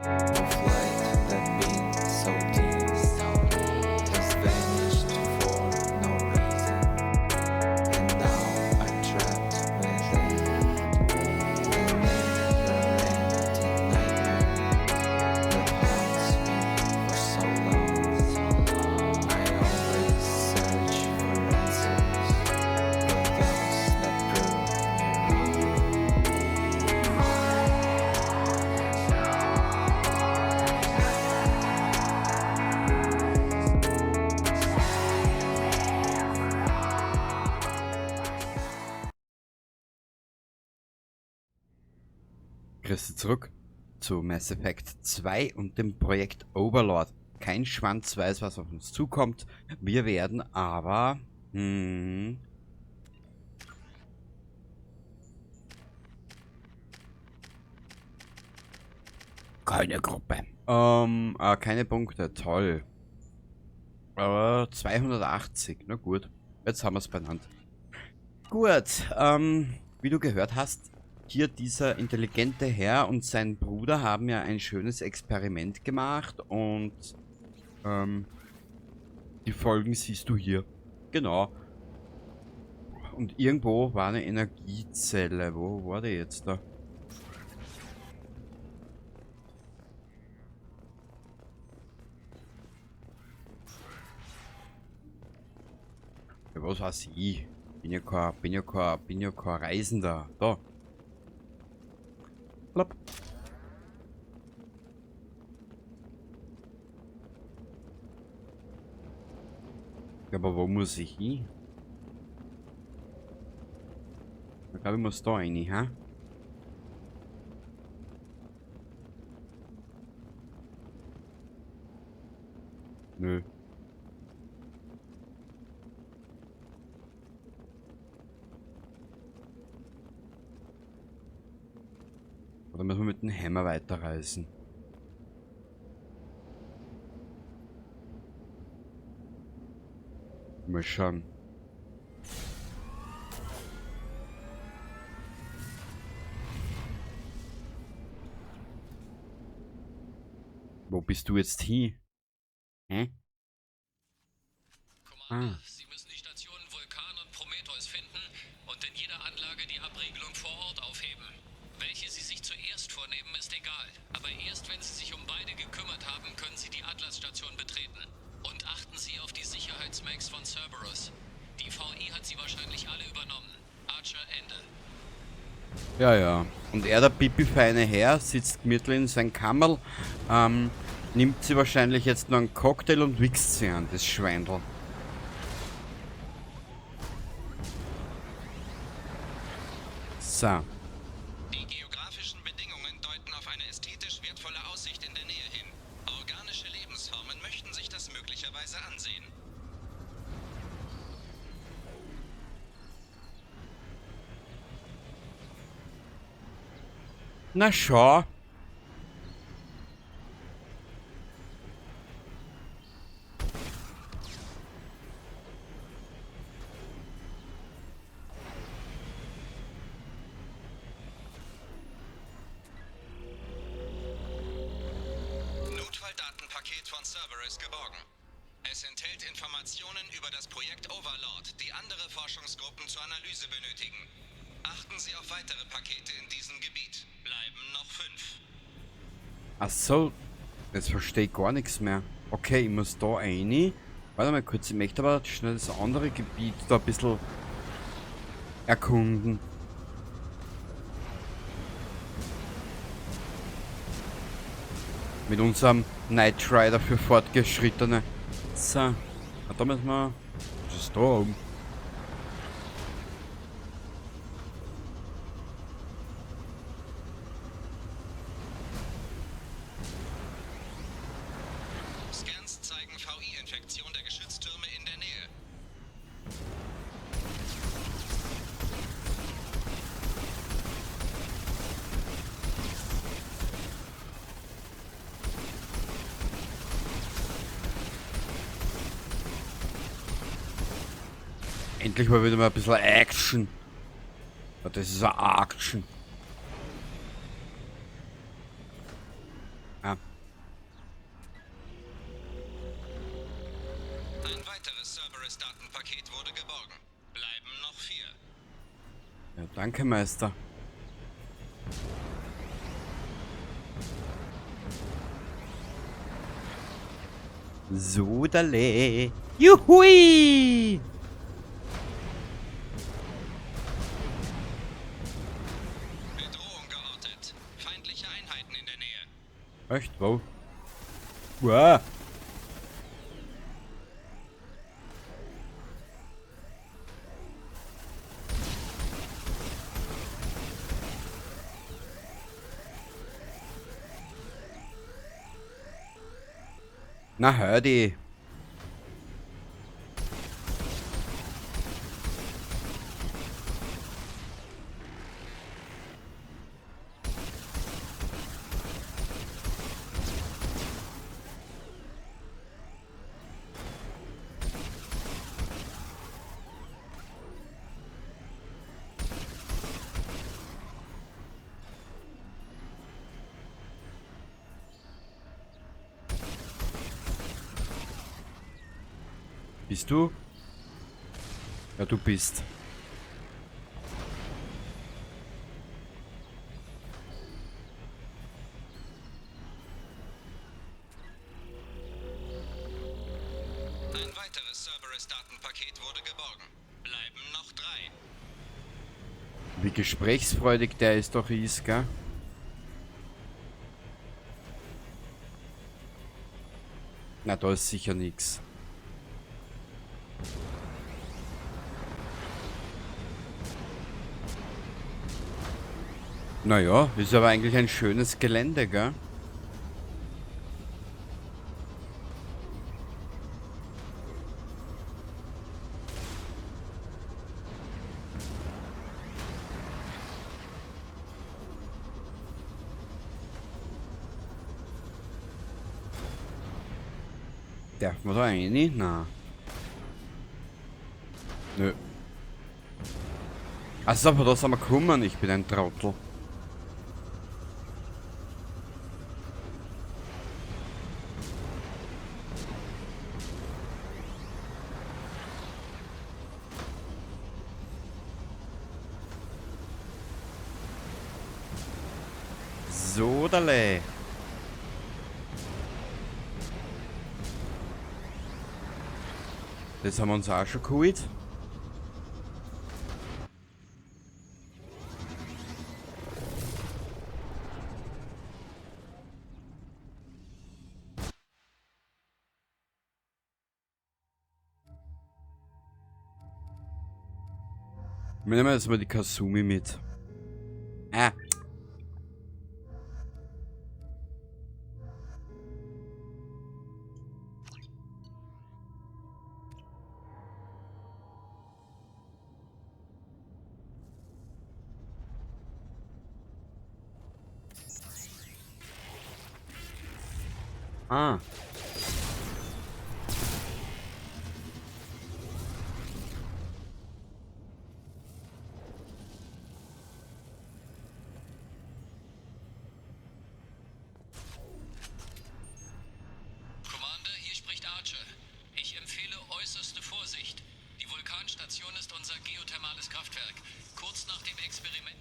of light that being so deep has vanished for no reason, and now I'm trapped within a never-ending nightmare that haunts me for so long. I always search for answers, but those that prove me wrong. Grüße zurück zu Mass Effect 2 und dem Projekt Overlord. Kein Schwanz weiß, was auf uns zukommt. Wir werden aber... keine Gruppe. Keine Punkte. Toll. 280. Na gut. Jetzt haben wir es benannt. Gut. Wie du gehört hast, hier dieser intelligente Herr und sein Bruder haben ja ein schönes Experiment gemacht und die Folgen siehst du hier. Genau. Und irgendwo war eine Energiezelle. Wo war die jetzt da? Ja, was weiß ich? Bin ja kein Reisender. Da. Plopp. Ja, aber wo muss ich hin? Ich glaube, ich muss da rein, hä? Nö. Oder müssen wir mit dem Hammer weiterreisen? Mal schauen. Wo bist du jetzt hin? Hä? Commander, Sie müssen die Stationen Vulkan und Prometheus finden und in jeder Anlage die Abriegelung vor Ort aufheben. Welche Sie sich zuerst vornehmen, ist egal. Aber erst wenn Sie sich um beide gekümmert haben, können Sie die Atlas-Station betreten. Und achten Sie auf die Sicherheitsmax von Cerberus. Die VI hat sie wahrscheinlich alle übernommen. Archer, Ende. Ja, ja. Und er, der pipi-feine Herr, sitzt gemütlich in seinem Kammerl, nimmt sie wahrscheinlich jetzt noch einen Cocktail und wichst sie an, das Schweindel. So. Die geografischen Bedingungen deuten auf eine ästhetisch wertvolle Aussicht in der Nähe hin. Organische Lebensformen möchten sich das möglicherweise ansehen. Na schau. Notfalldatenpaket von Cerberus geborgen. Es enthält Informationen über das Projekt Overlord, die andere Forschungsgruppen zur Analyse benötigen. Achten Sie auf weitere Pakete in diesem Gebiet. Bleiben noch 5. Ach so. Jetzt verstehe ich gar nichts mehr. Okay, ich muss da rein. Warte mal kurz, ich möchte aber schnell das andere Gebiet da ein bisschen erkunden. Mit unserem Knight Rider für Fortgeschrittene. So. Da müssen wir... Was ist da oben? Scans zeigen VI-Infektion der Geschütztürme in der Nähe. Endlich mal wieder mal ein bisschen Action. Ja, das ist eine Action. Ah. Ja, danke, Meister. Sodale. Juhui! Bedrohung geortet. Feindliche Einheiten in der Nähe. Echt? Wo? Wow. Na hör die. Bist du? Ja, du bist. Ein weiteres Cerberus-Datenpaket wurde geborgen. Bleiben noch 3. Wie gesprächsfreudig der ist doch ist, gell? Na, da ist sicher nix. Naja, ist aber eigentlich ein schönes Gelände, gell? Darf man da rein? Nein. Nö. Also, aber da sind wir gekommen, ich bin ein Trottel. Sodale. Das haben wir uns auch schon geholt. Wir nehmen jetzt mal die Kasumi mit. Ah. Commander, hier spricht Archer. Ich empfehle äußerste Vorsicht. Die Vulkanstation ist unser geothermales Kraftwerk. Kurz nach dem Experiment.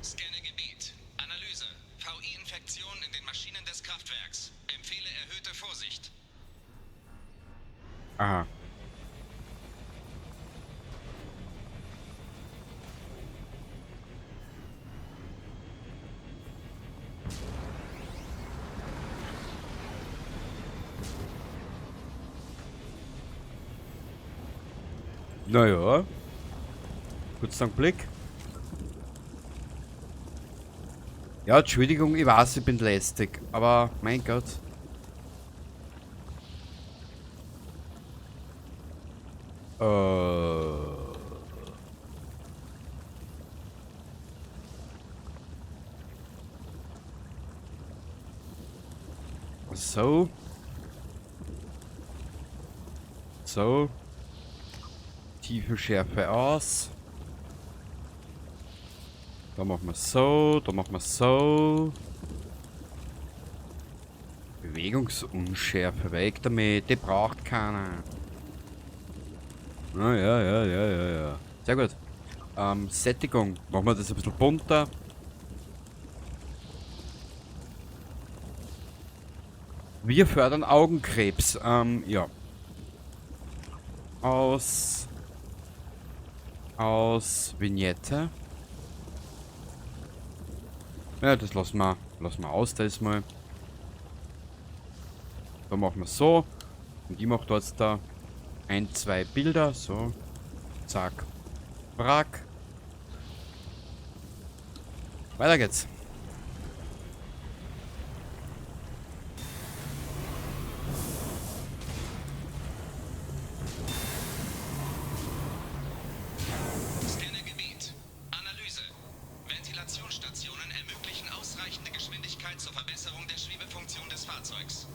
Scanne Gebiet. Analyse. VI-Infektion in den Maschinen des Kraftwerks. Empfehle erhöhte Vorsicht. Aha. Naja. Kurz einen Blick. Ja, Entschuldigung, ich weiß, ich bin lästig, aber mein Gott. So. So. Tiefenschärfe aus. Da machen wir so, da machen wir so. Bewegungsunschärfe weg damit, die braucht keiner. Ah, ja. Sehr gut. Sättigung. Machen wir das ein bisschen bunter. Wir fördern Augenkrebs. Ja. Aus Vignette. Ja, das lassen wir aus, das mal. Da machen wir so. Und ich mache da jetzt da 1, 2 Bilder. So. Zack. Brack. Weiter geht's. Scannergebiet. Analyse. Ventilationsstationen ermöglichen ausreichende Geschwindigkeit zur Verbesserung der Schwebefunktion des Fahrzeugs.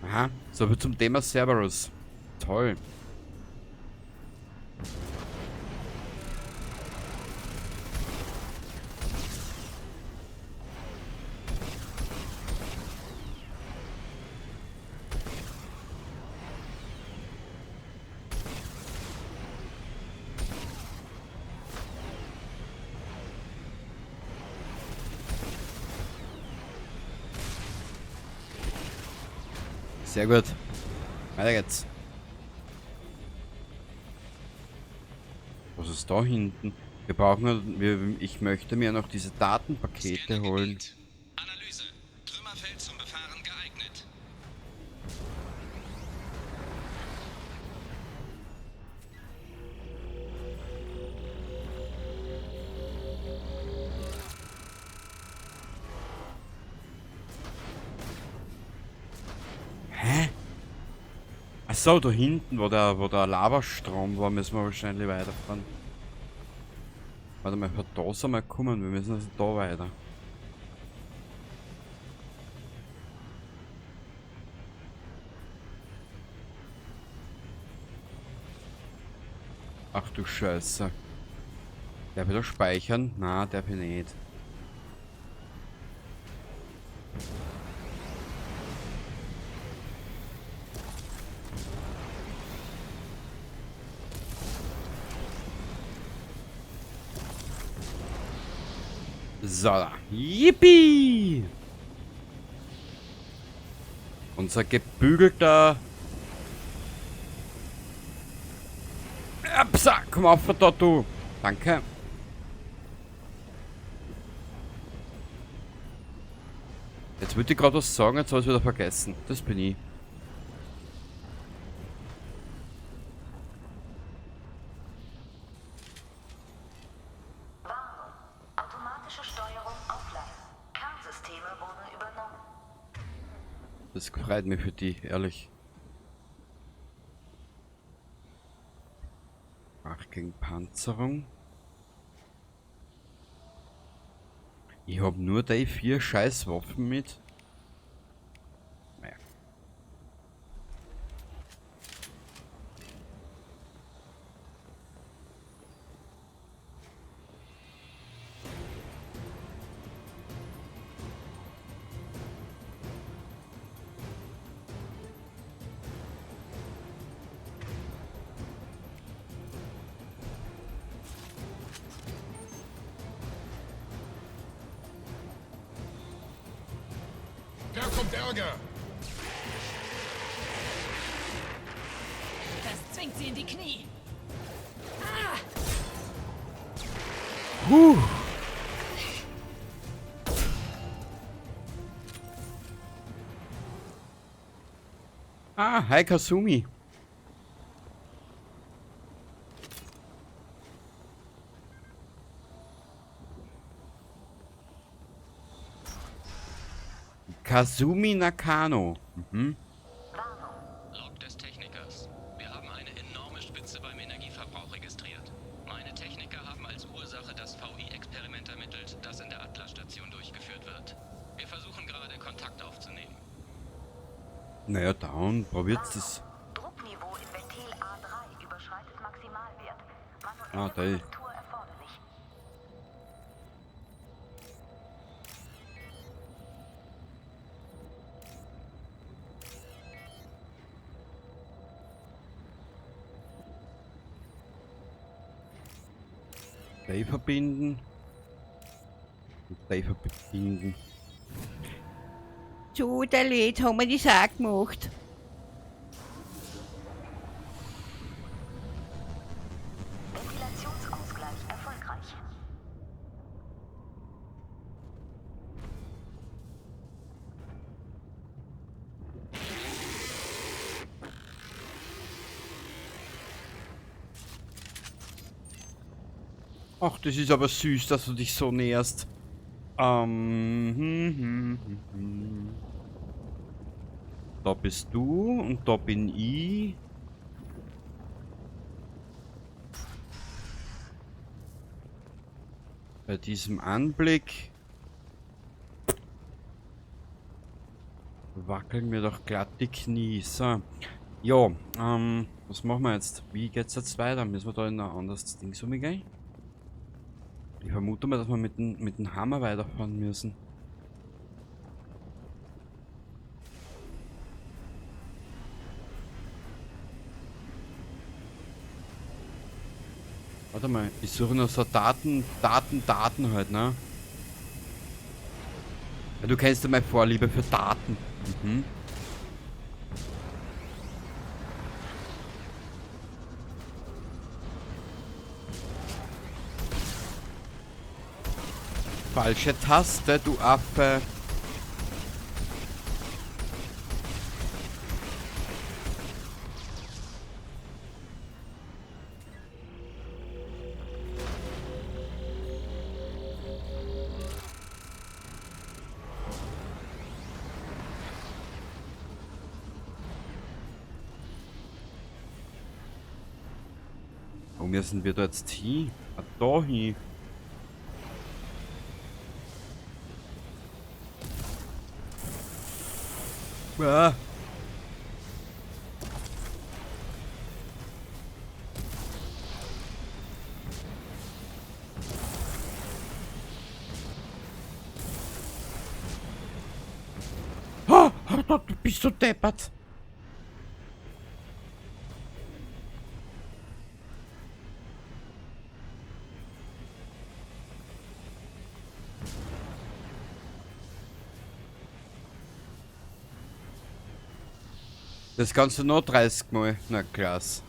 Aha. So viel zum Thema Cerberus. Toll. Sehr gut. Weiter geht's. Was ist da hinten? Wir brauchen, ich möchte mir noch diese Datenpakete holen. Scannergebiet. Analyse. Trümmerfeld zum Befahren geeignet. Hä? Achso, da hinten, wo der Lavastrom war, müssen wir wahrscheinlich weiterfahren. Warte mal, da sind wir gekommen, wir müssen also da weiter. Ach du Scheiße. Darf ich da speichern? Na, darf ich nicht. So, da. Yippie! Unser gebügelter... Upsa, komm auf da, du! Danke. Jetzt wollte ich gerade was sagen, jetzt habe ich es wieder vergessen. Das bin ich. Automatische Steuerung offline. Kernsysteme wurden übernommen. Das freut mich für die, ehrlich. Ach, gegen Panzerung. Ich habe nur die 4 Scheißwaffen mit. Naja. Da kommt Ärger! Das zwingt sie in die Knie. Ah, hi Kasumi. Kasumi Nakano. Mhm. Log des Technikers. Wir haben eine enorme Spitze beim Energieverbrauch registriert. Meine Techniker haben als Ursache das VI-Experiment ermittelt, das in der Atlas-Station durchgeführt wird. Wir versuchen gerade Kontakt aufzunehmen. Naja, dann probiert's das. Druckniveau im Ventil A3 überschreitet Maximalwert. Ah, Manuelle da. Korrektur erforderlich. Dreh verbinden. Und Dreh verbinden. So, der jetzt haben wir das auch gemacht. Ventilationsausgleich erfolgreich. Ach, das ist aber süß, dass du dich so näherst. Da bist du und da bin ich. Bei diesem Anblick wackeln mir doch glatt die Knie. So. Ja, was machen wir jetzt? Wie geht's jetzt weiter? Müssen wir da in ein anderes Ding umgehen? Ich vermute mal, dass wir mit dem Hammer weiterfahren müssen. Warte mal, ich suche noch so Daten halt, ne? Ja, du kennst ja meine Vorliebe für Daten. Mhm. Falsche Taste, du Affe. Wo müssen wir da jetzt hin? Ah, da hin. Ah. Oh, du bist so deppert. Das kannst du noch 30 Mal. Na klasse.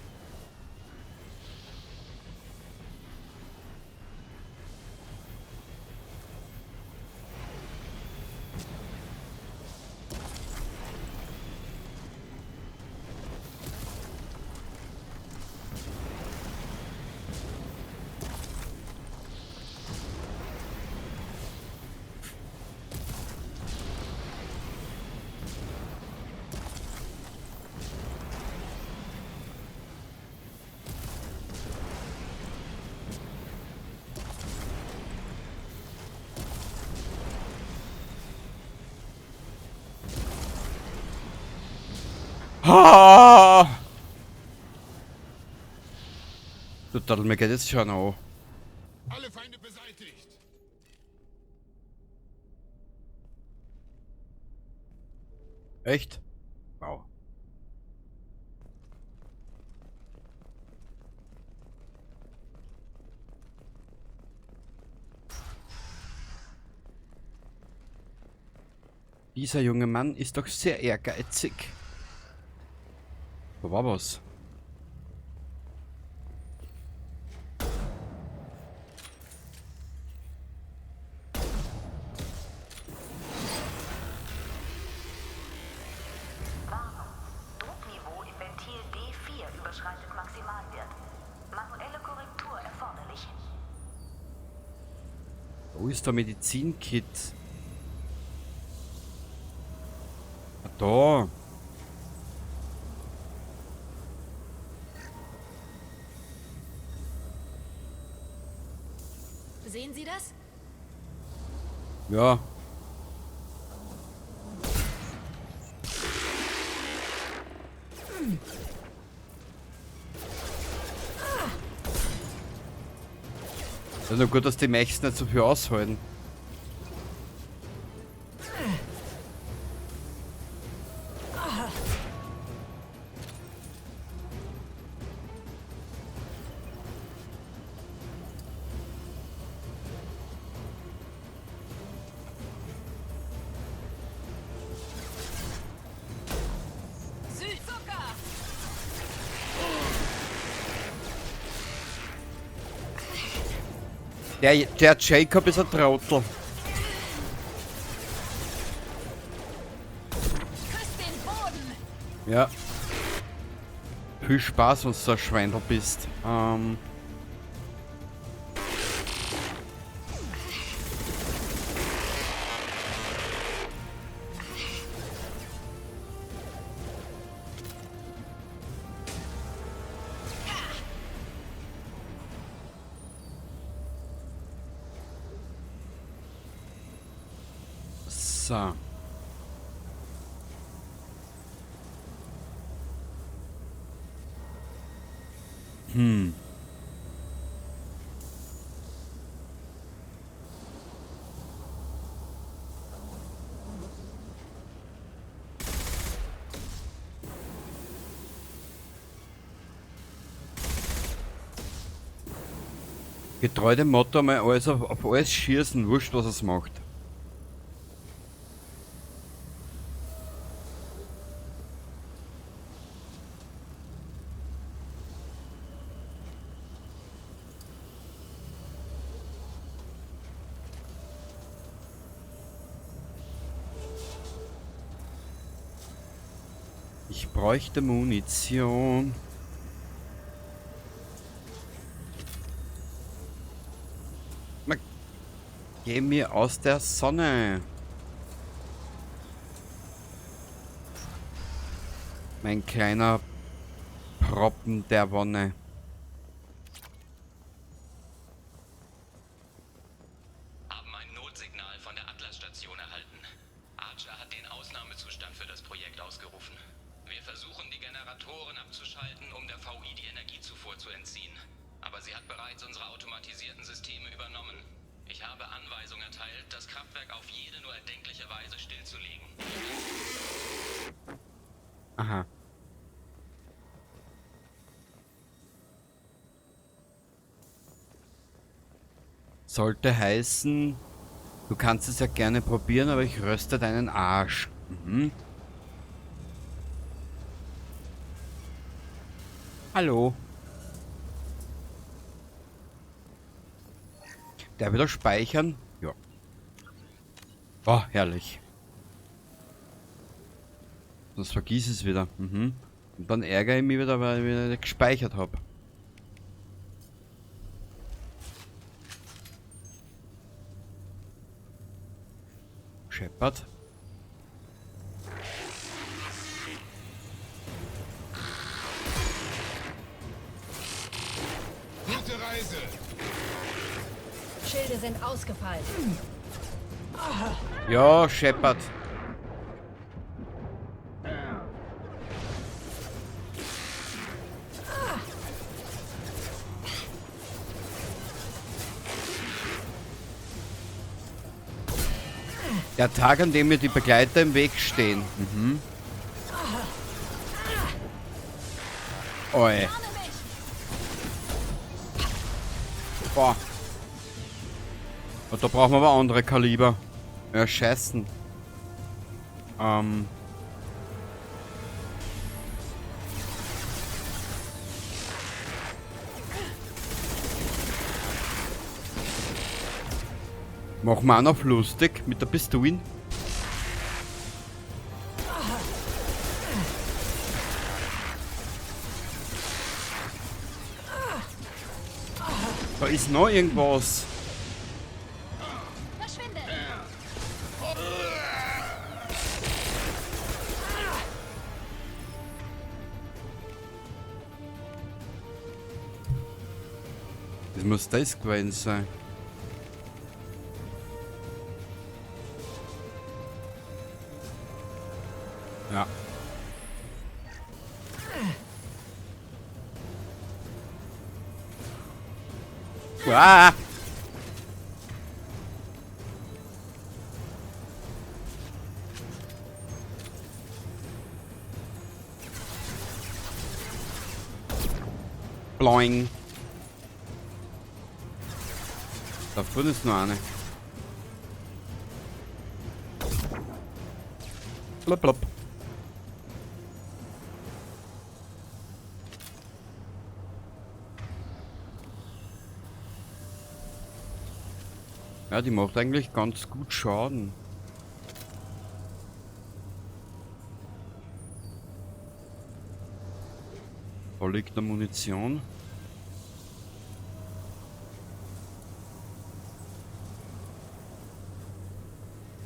Ah! Du Trottel, mir geht jetzt schon an. Alle Feinde beseitigt. Echt? Wow. Dieser junge Mann ist doch sehr ehrgeizig. Da war was. Druckniveau im Ventil D4 überschreitet Maximalwert. Manuelle Korrektur erforderlich. Wo ist der Medizinkit? Ah, da. Sehen Sie das? Ja. Es ist nur gut, dass die Mechs nicht so viel aushalten. Der Jacob ist ein Trottel. Küss den Boden! Ja. Viel Spaß, wenn du so ein Schweindel bist. So. Getreu dem Motto, mal alles auf alles schießen, wurscht was es macht. Ich bräuchte Munition. Geh mir aus der Sonne. Mein kleiner Proppen der Wonne. Haben ein Notsignal von der Atlas-Station erhalten. Archer hat den Ausnahmezustand für das Projekt ausgerufen. Wir versuchen, die Generatoren abzuschalten, um der VI die Energiezufuhr zu entziehen. Aber sie hat bereits unsere automatisierten Systeme übernommen. Ich habe Anweisung erteilt, das Kraftwerk auf jede nur erdenkliche Weise stillzulegen. Aha. Sollte heißen, du kannst es ja gerne probieren, aber ich röste deinen Arsch. Mhm. Hallo. Der wieder speichern? Ja. Oh, herrlich. Sonst vergiss es wieder. Mhm. Und dann ärgere ich mich wieder, weil ich wieder nicht gespeichert habe. Shepard. Gute Reise. Schilde sind ausgefallen. Ja, Shepard. Der Tag, an dem mir die Begleiter im Weg stehen. Mhm. Oi. Boah. Und da brauchen wir aber andere Kaliber. Ja, scheißen. Machen wir auch noch lustig mit der Pistole. Da ist noch irgendwas. Verschwinde! Das muss das gewesen sein. Ja. Ah! Bloing. Da vorne ist noch eine. Blop, blop. Ja, die macht eigentlich ganz gut Schaden. Da liegt eine Munition.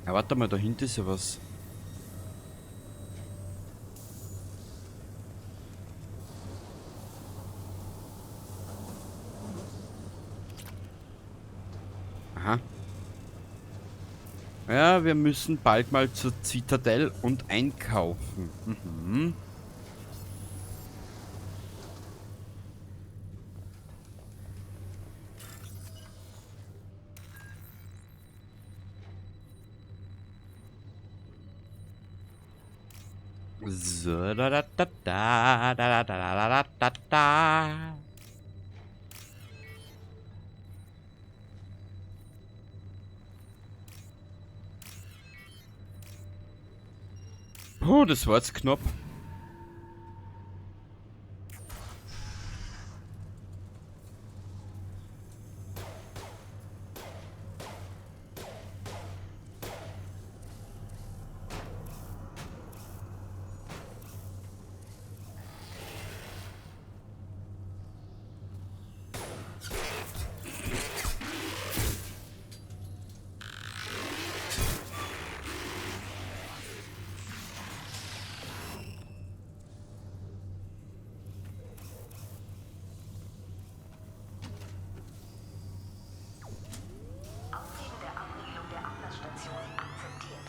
Ja, warte mal, da hinten ist ja was. Aha. Ja, wir müssen bald mal zur Zitadelle und einkaufen. Mhm. So, da da da da da da da da da da. Oh, das war jetzt knapp. Aufheben der Abriegelung der Ablassstation akzeptiert.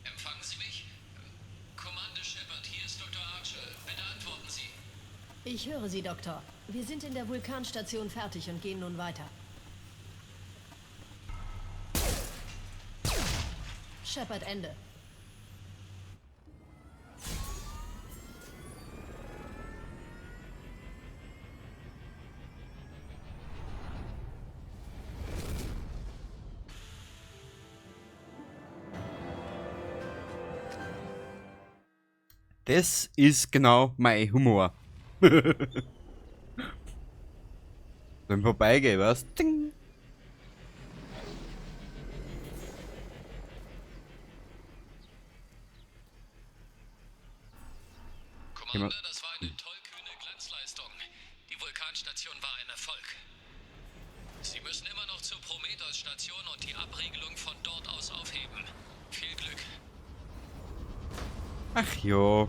Empfangen Sie mich? Kommande Shepard, hier ist Dr. Archer. Bitte antworten Sie. Ich höre Sie, Doktor. Wir sind in der Vulkanstation fertig und gehen nun weiter. Shepard, Ende. Das ist genau mein Humor. Beim Vorbeigehen, was? Ding. Commander, das war eine tollkühne Glanzleistung. Die Vulkanstation war ein Erfolg. Sie müssen immer noch zur Prometheus-Station und die Abriegelung von dort aus aufheben. Viel Glück. Ach ja.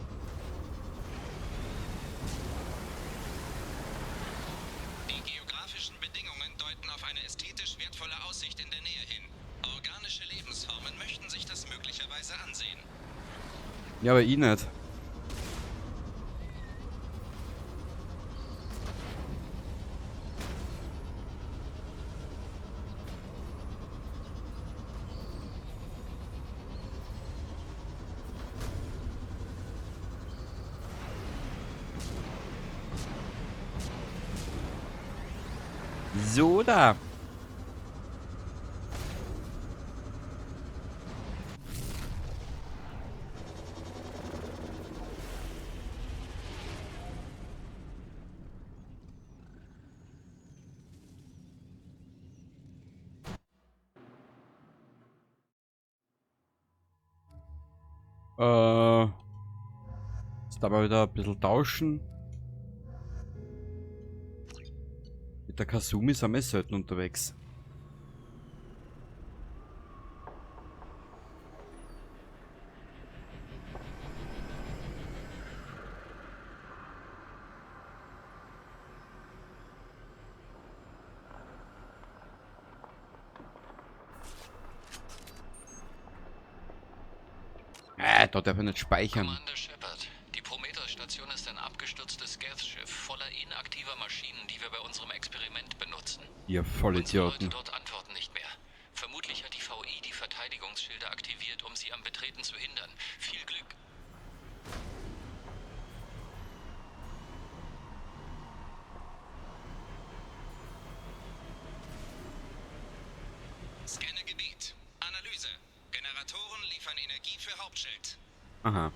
Die geografischen Bedingungen deuten auf eine ästhetisch wertvolle Aussicht in der Nähe hin. Organische Lebensformen möchten sich das möglicherweise ansehen. Ja, aber ich nicht. So da. Jetzt aber wieder ein bisschen tauschen. Mit der Kasumi sind wir selten unterwegs. Da darf ich nicht speichern. Commander Shepard, die Prometheus-Station ist ein abgestürztes Geth-Schiff voller inaktiver Maschinen, die wir bei unserem Experiment benutzen. Ihr Unsere Leute Vollidioten. dort antworten nicht mehr. Vermutlich hat die VI die Verteidigungsschilde aktiviert, um sie am Betreten zu hindern. Viel Glück. Scanne Gebiet. Analyse. Generatoren liefern Energie für Hauptschild. Aha.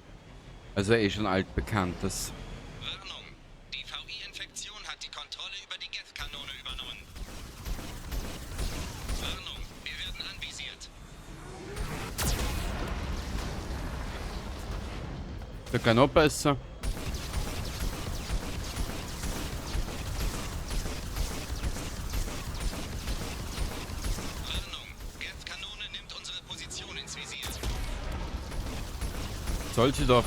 Also eh schon altbekanntes. Warnung. Die VI-Infektion hat die Kontrolle über die Geth-Kanone übernommen. Der kann auch besser. Warnung. Geth-Kanone nimmt unsere Position ins Visier. Soll sie doch.